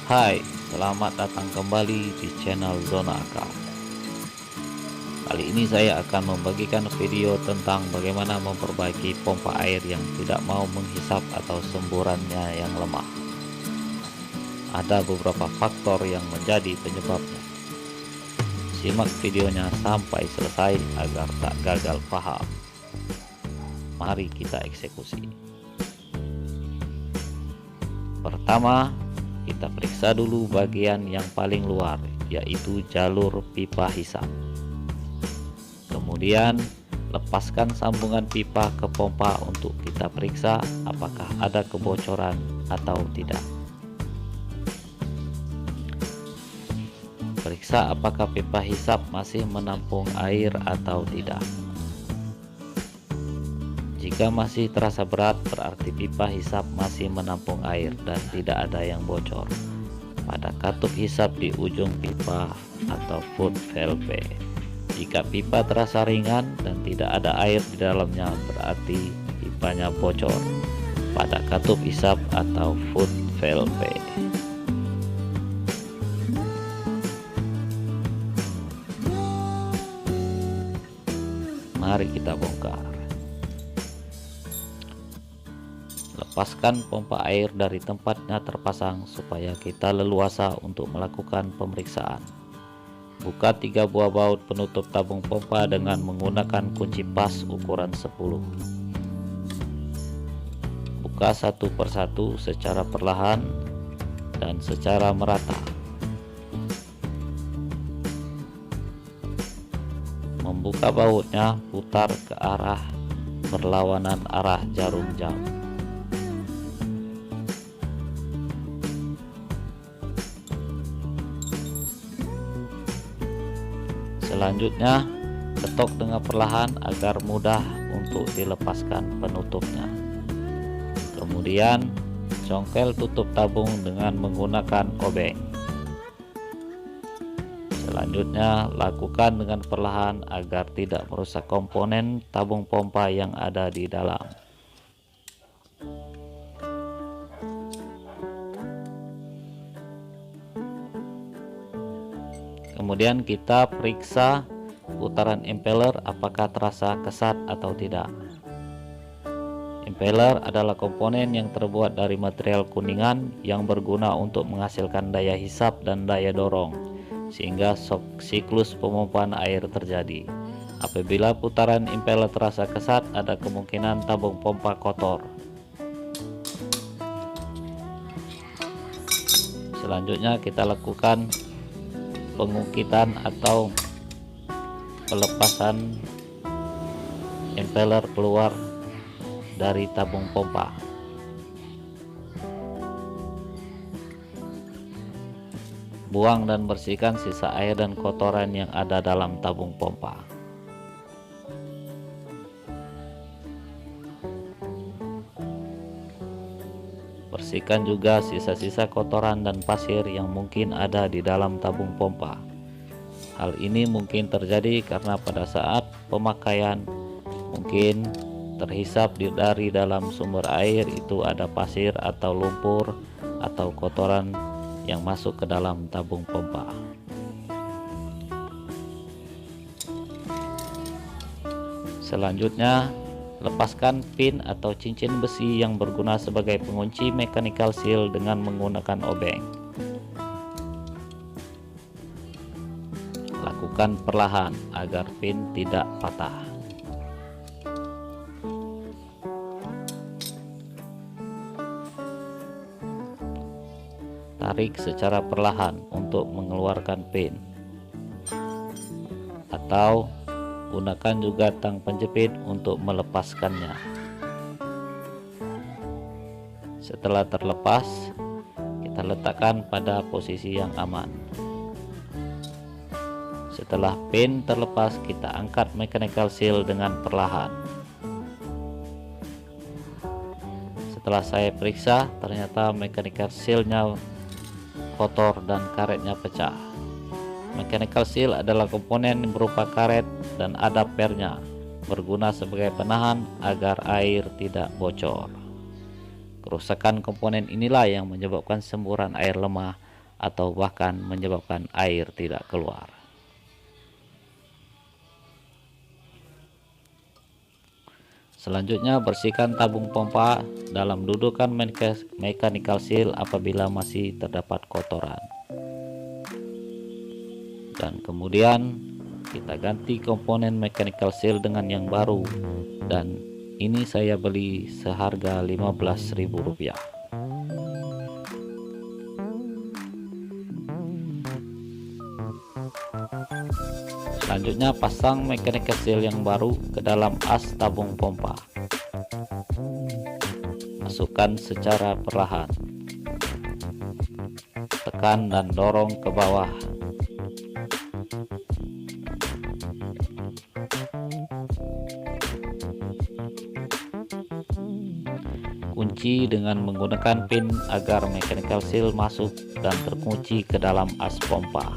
Hai, selamat datang kembali di channel Zona Akal. Kali ini saya akan membagikan video tentang bagaimana memperbaiki pompa air yang tidak mau menghisap atau semburannya yang lemah. Ada beberapa faktor yang menjadi penyebabnya. Simak videonya sampai selesai agar tak gagal paham. Mari kita eksekusi. Pertama, kita periksa dulu bagian yang paling luar, yaitu jalur pipa hisap. Kemudian, lepaskan sambungan pipa ke pompa untuk kita periksa apakah ada kebocoran atau tidak. Periksa apakah pipa hisap masih menampung air atau tidak. Jika masih terasa berat, berarti pipa hisap masih menampung air dan tidak ada yang bocor pada katup hisap di ujung pipa atau foot valve. Jika pipa terasa ringan dan tidak ada air di dalamnya, berarti pipanya bocor pada katup hisap atau foot valve. Mari kita bongkar. Lepaskan pompa air dari tempatnya terpasang supaya kita leluasa untuk melakukan pemeriksaan. Buka 3 buah baut penutup tabung pompa dengan menggunakan kunci pas ukuran 10. Buka satu persatu secara perlahan dan secara merata. Membuka bautnya, putar ke arah berlawanan arah jarum jam. Selanjutnya, ketok dengan perlahan agar mudah untuk dilepaskan penutupnya. Kemudian, congkel tutup tabung dengan menggunakan obeng. Selanjutnya, lakukan dengan perlahan agar tidak merusak komponen tabung pompa yang ada di dalam. Kemudian kita periksa putaran impeller apakah terasa kesat atau tidak. Impeller adalah komponen yang terbuat dari material kuningan yang berguna untuk menghasilkan daya hisap dan daya dorong, sehingga siklus pemompaan air terjadi. Apabila putaran impeller terasa kesat, ada kemungkinan tabung pompa kotor. Selanjutnya kita lakukan pengukitan atau pelepasan impeller keluar dari tabung pompa. Buang dan bersihkan sisa air dan kotoran yang ada dalam tabung pompa. Bersihkan juga sisa-sisa kotoran dan pasir yang mungkin ada di dalam tabung pompa. Hal ini mungkin terjadi karena pada saat pemakaian mungkin terhisap dari dalam sumber air itu ada pasir atau lumpur atau kotoran yang masuk ke dalam tabung pompa. Selanjutnya, lepaskan pin atau cincin besi yang berguna sebagai pengunci mechanical seal dengan menggunakan obeng. Lakukan perlahan agar pin tidak patah. Tarik secara perlahan untuk mengeluarkan pin, atau gunakan juga tang penjepit untuk melepaskannya. Setelah terlepas, kita letakkan pada posisi yang aman. Setelah pin terlepas, kita angkat mechanical seal dengan perlahan. Setelah saya periksa, ternyata mechanical seal-nya kotor dan karetnya pecah. Mechanical seal adalah komponen berupa karet dan ada pernya, berguna sebagai penahan agar air tidak bocor. Kerusakan komponen inilah yang menyebabkan semburan air lemah atau bahkan menyebabkan air tidak keluar. Selanjutnya, bersihkan tabung pompa dalam dudukan mechanical seal apabila masih terdapat kotoran. Dan kemudian kita ganti komponen mechanical seal dengan yang baru, dan ini saya beli seharga Rp15.000. Selanjutnya, pasang mechanical seal yang baru ke dalam as tabung pompa. Masukkan secara perlahan, tekan dan dorong ke bawah. Kunci dengan menggunakan pin agar mechanical seal masuk dan terkunci ke dalam as pompa.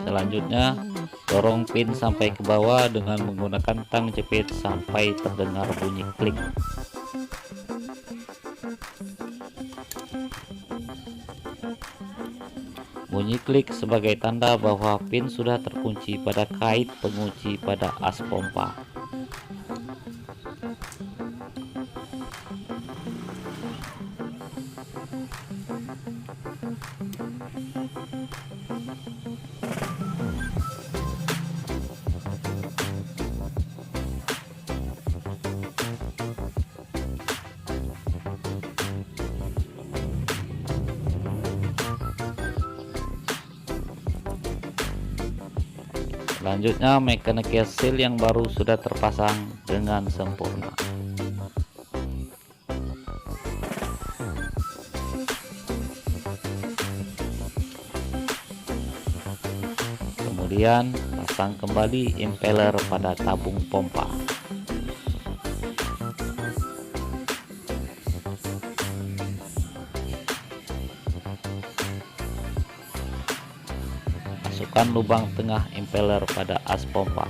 Selanjutnya, dorong pin sampai ke bawah dengan menggunakan tang jepit sampai terdengar bunyi klik. Bunyi klik sebagai tanda bahwa pin sudah terkunci pada kait pengunci pada as pompa. Selanjutnya, mechanical seal yang baru sudah terpasang dengan sempurna. Kemudian, pasang kembali impeller pada tabung pompa. Masukkan lubang tengah impeller pada as pompa.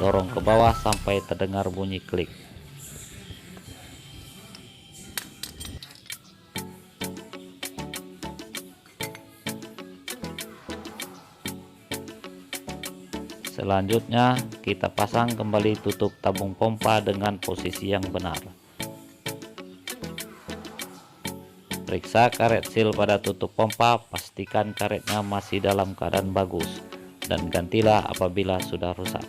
Dorong ke bawah sampai terdengar bunyi klik. Selanjutnya, kita pasang kembali tutup tabung pompa dengan posisi yang benar. Periksa karet seal pada tutup pompa, pastikan karetnya masih dalam keadaan bagus, dan gantilah apabila sudah rusak.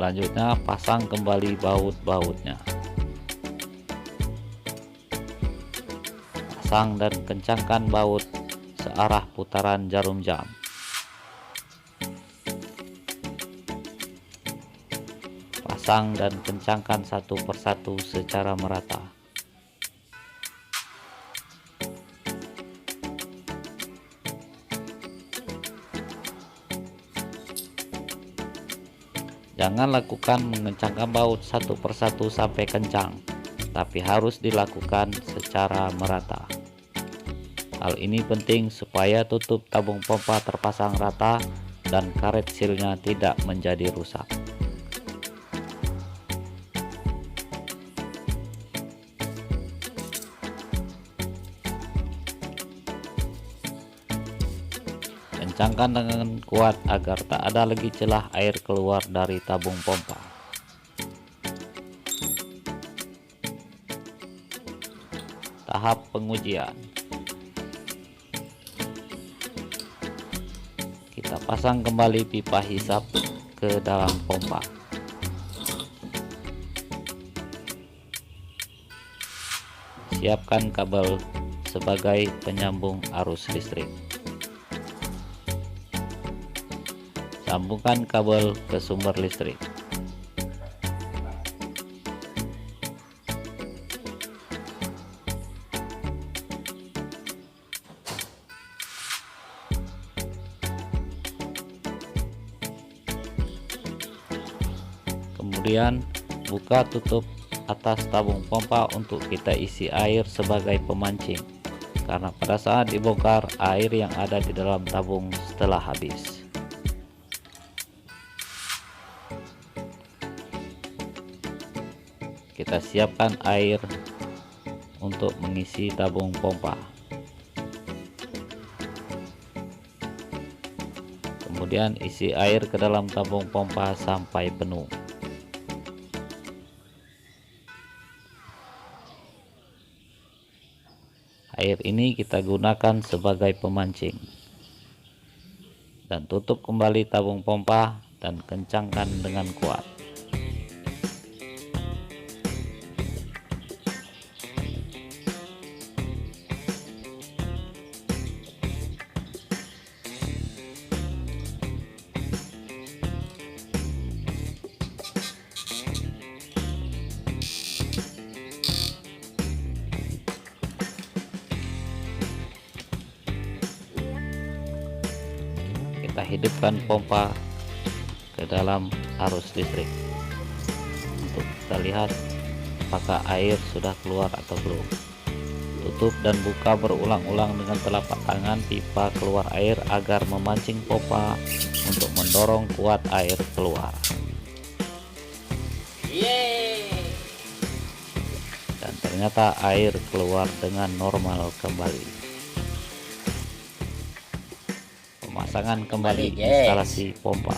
Selanjutnya, pasang kembali baut-bautnya. Pasang dan kencangkan baut searah putaran jarum jam. Pasang dan kencangkan satu persatu secara merata. Jangan lakukan mengencangkan baut satu persatu sampai kencang, tapi harus dilakukan secara merata. Hal ini penting supaya tutup tabung pompa terpasang rata dan karet sealnya tidak menjadi rusak. kencangkan dengan kuat agar tak ada lagi celah air keluar dari tabung pompa. Tahap pengujian. Kita pasang kembali pipa hisap ke dalam pompa. Siapkan kabel sebagai penyambung arus listrik. Sambungkan kabel ke sumber listrik. Kemudian buka tutup atas tabung pompa untuk kita isi air sebagai pemancing, karena pada saat dibongkar air yang ada di dalam tabung setelah habis. Kita siapkan air untuk mengisi tabung pompa. Kemudian isi air ke dalam tabung pompa sampai penuh. Air ini kita gunakan sebagai pemancing. Dan tutup kembali tabung pompa dan kencangkan dengan kuat. Kita hidupkan pompa ke dalam arus listrik untuk kita lihat apakah air sudah keluar atau belum. Tutup dan buka berulang-ulang dengan telapak tangan pipa keluar air agar memancing pompa untuk mendorong kuat air keluar. Dan ternyata air keluar dengan normal kembali. Pemasangan kembali instalasi pompa.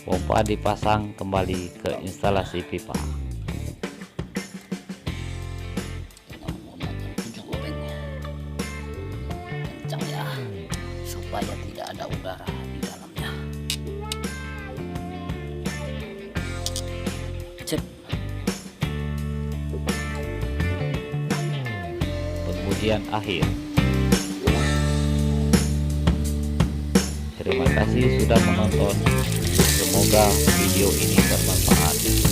Pompa dipasang kembali ke instalasi pipa. Kencang ya, supaya tidak ada udara di dalamnya. Cep. Pengujian akhir. Terima kasih sudah menonton. Semoga video ini bermanfaat.